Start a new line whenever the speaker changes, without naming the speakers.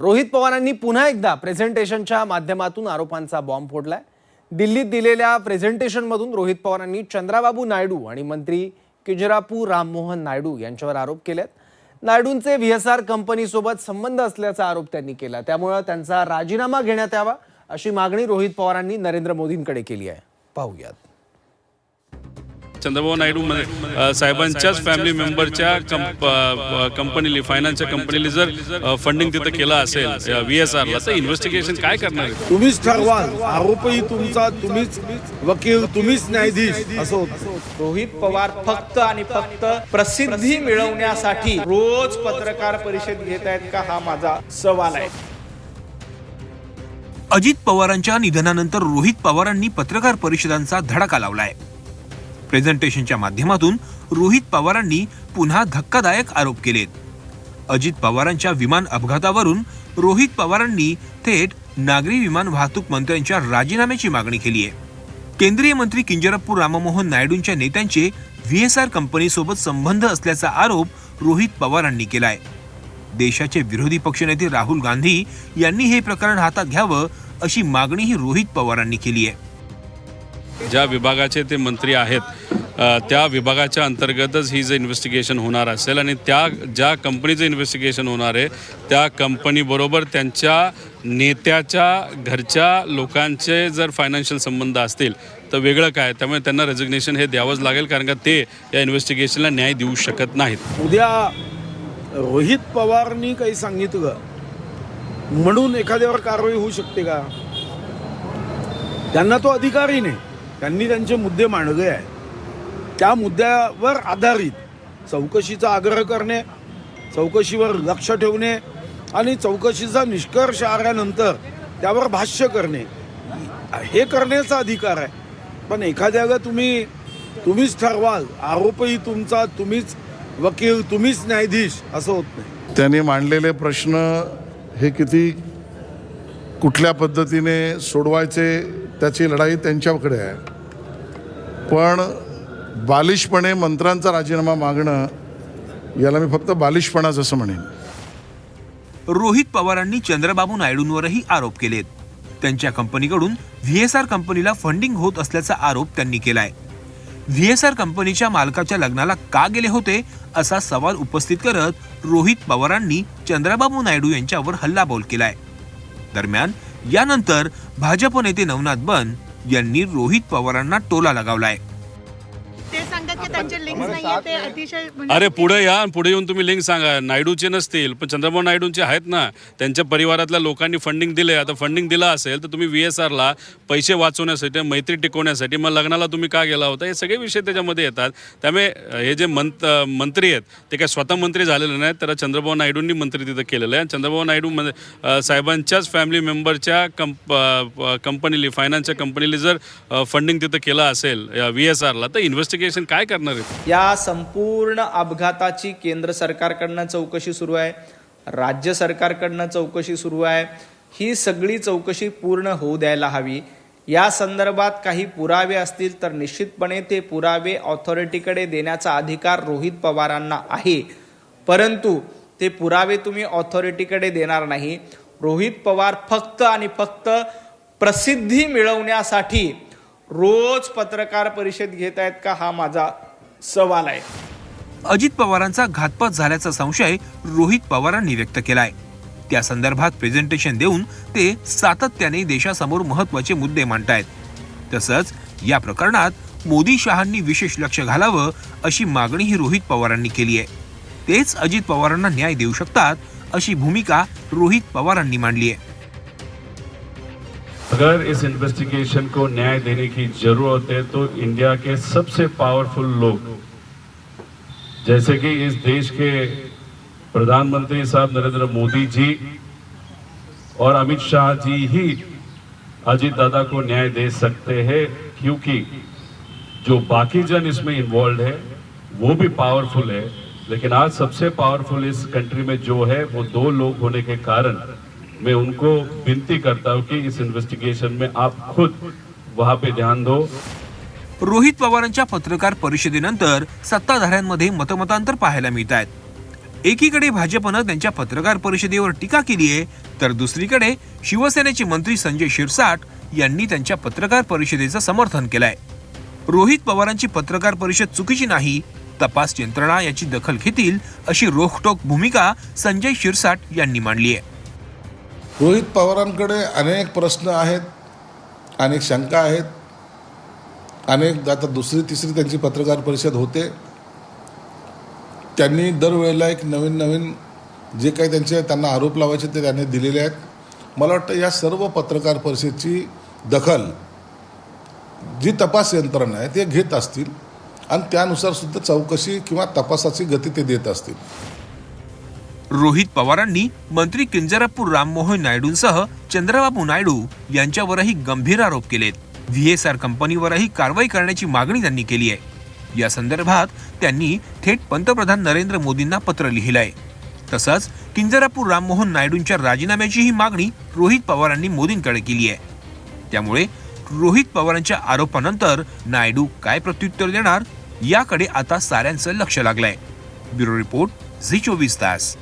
रोहित पवारांनी पुन्हा एकदा प्रेझेंटेशनच्या माध्यमातून आरोपांचा बॉम्ब फोडलाय। दिल्लीत दिलेल्या प्रेझेंटेशनमधून रोहित पवारांनी चंद्राबाबू नायडू आणि मंत्री किजरापू राममोहन नायडू यांच्यावर आरोप केलेत। नायडूंचे व्हीएसआर कंपनीसोबत संबंध असल्याचा आरोप त्यांनी केला, त्यामुळे त्यांचा राजीनामा घेण्यात यावा अशी मागणी रोहित पवारांनी नरेंद्र मोदींकडे केली आहे। पाहूयात।
चंद्रबाबू नायडू साहेबांच्याच फॅमिली मेंबरच्या कंपनीला, फायनान्सच्या कंपनीला जर फंडिंग तिथे केलं असेल व्हीएसआरला, तर इन्व्हेस्टिगेशन काय करणार?
तुम्हीच ठरवाल, आरोपही तुमचा, तुम्हीच वकील, तुम्हीच न्यायाधीश असं होतं।
रोहित पवार फक्त आणि फक्त प्रसिद्धी मिळवण्यासाठी रोज पत्रकार परिषद घेत आहेत का, हा माझा सवाल आहे।
अजित पवारांच्या निधनानंतर रोहित पवारांनी पत्रकार परिषदांचा धडाका लावलाय। प्रेझेंटेशनच्या माध्यमातून रोहित पवारांनी पुन्हा धक्कादायक आरोप केलेत। अजित पवारांच्या विमान अपघातावरून रोहित पवारांनी थेट नागरी विमान वाहतूक मंत्र्यांच्या राजीनाम्याची मागणी केली आहे। केंद्रीय मंत्री किंजरापू राममोहन नायडूंच्या नेत्यांचे व्हीएसआर कंपनीसोबत संबंध असल्याचा आरोप रोहित पवारांनी केलाय। देशाचे विरोधी पक्षनेते राहुल गांधी यांनी हे प्रकरण हातात घ्यावं अशी मागणीही रोहित पवारांनी केली आहे।
ज्या विभागाचे ते मंत्री आहेत त्या विभागाच्या अंतर्गतच ही जे इन्व्हेस्टिगेशन होणार असेल आणि त्या ज्या कंपनीचं इन्व्हेस्टिगेशन होणार आहे त्या कंपनीबरोबर त्यांच्या नेत्याच्या घरच्या लोकांचे जर फायनान्शियल संबंध असतील तर वेगळं काय, त्यामुळे त्यांना रेजिग्नेशन हे द्यावंच लागेल, कारण का ते या इन्व्हेस्टिगेशनला न्याय देऊ शकत नाहीत।
उद्या रोहित पवारनी काही सांगितलं म्हणून एखाद्यावर कारवाई होऊ शकते का? त्यांना तो अधिकारही नाही। त्यांनी त्यांचे मुद्दे मांडले आहे, त्या मुद्द्यावर आधारित चौकशीचा आग्रह करणे, चौकशीवर लक्ष ठेवणे आणि चौकशीचा निष्कर्ष आल्यानंतर त्यावर भाष्य करणे, हे करण्याचा अधिकार आहे। पण एखाद्याला तुम्हीच ठरवाल, आरोपही तुमचा, तुम्हीच वकील, तुम्हीच न्यायाधीश असं होत नाही।
त्यांनी मांडलेले प्रश्न हे किती कुठल्या पद्धतीने सोडवायचे त्याची लढाई त्यांच्याकडे आहे, पण बालिशपणे मंत्र्यांचा राजीनामा मागणं याला मी फक्त बालिशपणाच असं म्हणेन।
रोहित पवारांनी चंद्रबाबू नायडूंवरही आरोप केलेत। त्यांच्या कंपनीकडून व्हीएसआर कंपनीला फंडिंग होत असल्याचा आरोप त्यांनी केलाय। व्हीएसआर कंपनीच्या मालकाच्या लग्नाला का गेले होते असा सवाल उपस्थित करत रोहित पवारांनी चंद्रबाबू नायडू यांच्यावर हल्लाबोल केलाय। दरम्यान यानंतर भाजप नेते नवनाथ बन यांनी रोहित पवारांना टोला लगावलाय।
ते सांगतात की त्यांचे लिंक्स नाहीये, ते अतिशय
अरे पुढे या, पुढे येऊन तुम्ही लिंक सांगा। नायडूचे नसतील पण चंद्रबाबू नायडूंचे आहेत ना, त्यांच्या परिवारातल्या लोकांनी फंडिंग दिले। आता फंडिंग दिलं असेल तर तुम्ही व्हीएसआरला पैसे वाचवण्यासाठी, मैत्री टिकवण्यासाठी मग लग्नाला तुम्ही का गेला होता, हे सगळे विषय त्याच्यामध्ये येतात। त्यामुळे हे जे मंत्री आहेत ते काय स्वतः मंत्री झालेले नाहीत, तर चंद्रबाबू नायडूंनी मंत्री तिथं केलेलं आहे। चंद्रबाबू नायडू साहेबांच्याच फॅमिली मेंबरच्या कंपनीला, फायनान्सच्या कंपनीला जर फंडिंग तिथं केलं असेल व्हीएसआरला, तर इन्व्हेस्टिगेशन काय करणार आहे?
या संपूर्ण अपघाताची केंद्र सरकारकडनं चौकशी सुरू आहे, राज्य सरकारकडनं चौकशी सुरू आहे। ही सगळी चौकशी पूर्ण होऊ द्यायला हवी। या संदर्भात काही पुरावे असतील तर निश्चितपणे ते पुरावे ऑथॉरिटीकडे देण्याचा अधिकार रोहित पवारांना आहे, परंतु ते पुरावे तुम्ही ऑथॉरिटीकडे देणार नाही। रोहित पवार फक्त आणि फक्त प्रसिद्धी मिळवण्यासाठी रोज पत्रकार परिषद घेत आहेत का, हा माझा सवाल आहे।
अजित पवारांचा घातपात झाल्याचा संशय रोहित पवारांनी व्यक्त केलाय। त्या संदर्भात प्रेझेंटेशन देऊन ते सातत्याने देशासमोर महत्त्वाचे मुद्दे मांडतायत। तसंच या प्रकरणात मोदी शहांनी विशेष लक्ष घालावं अशी मागणीही रोहित पवारांनी केली आहे। तेच अजित पवारांना न्याय देऊ शकतात अशी भूमिका रोहित पवारांनी मांडली आहे।
अगर इस इन्वेस्टिगेशन को न्याय देने की जरूरत है तो इंडिया के सबसे पावरफुल लोग, जैसे कि इस देश के प्रधानमंत्री साहब नरेंद्र मोदी जी और अमित शाह जी ही अजित दादा को न्याय दे सकते हैं, क्योंकि जो बाकी जन इसमें इन्वॉल्व है वो भी पावरफुल है, लेकिन आज सबसे पावरफुल इस कंट्री में जो है वो दो लोग होने के कारण मैं उनको विनती करता हूं कि इस इन्वेस्टिगेशन में आप खुद वहां पे ध्यान दो।
रोहित पवारांच्या पत्रकार परिषदेनंतर सत्ताधाऱ्यांमध्ये मतमतांतर पाहायला मिळत आहेत। एकीकडे भाजपनं त्यांच्या पत्रकार परिषदेवर टीका केली आहे, तर दुसरीकडे शिवसेनेचे मंत्री संजय शिरसाट यांनी त्यांच्या पत्रकार परिषदेचं समर्थन केलंय. रोहित पवारांची पत्रकार परिषद चुकीची नाही, तपास यंत्रणा याची दखल घेतील अशी रोखठोक भूमिका संजय शिरसाट यांनी मांडली आहे.
रोहित पवारांकडे अनेक प्रश्न आहेत, अनेक शंका आहेत, अनेक आता दुसरी तिसरी त्यांची पत्रकार परिषद होते. त्यांनी दरवेळेला एक नवीन जे काही त्यांना आरोप लावायचे ते त्यांनी दिलेले आहेत. मला वाटतं या सर्व पत्रकार परिषदेची दखल जी तपास यंत्रणा आहे ते घेत असतील आणि त्यानुसार सुद्धा चौकशी किंवा तपासाची गती ते देत असतील.
रोहित पवारांनी मंत्री किंजरापूर राममोहन नायडूंसह चंद्रबाबू नायडू यांच्यावरही गंभीर आरोप केलेत. VSR कंपनीवरही कारवाई करण्याची मागणी त्यांनी केली आहे. या संदर्भात त्यांनी थेट पंतप्रधान नरेंद्र मोदींना पत्र लिहिलंय. तसंच किंजरापूर राममोहन नायडूंच्या राजीनाम्याचीही मागणी रोहित पवारांनी मोदींकडे केली आहे. त्यामुळे रोहित पवारांच्या आरोपानंतर नायडू काय प्रत्युत्तर देणार याकडे आता साऱ्यांचं लक्ष लागलंय. ब्युरो रिपोर्ट, झी 24 तास.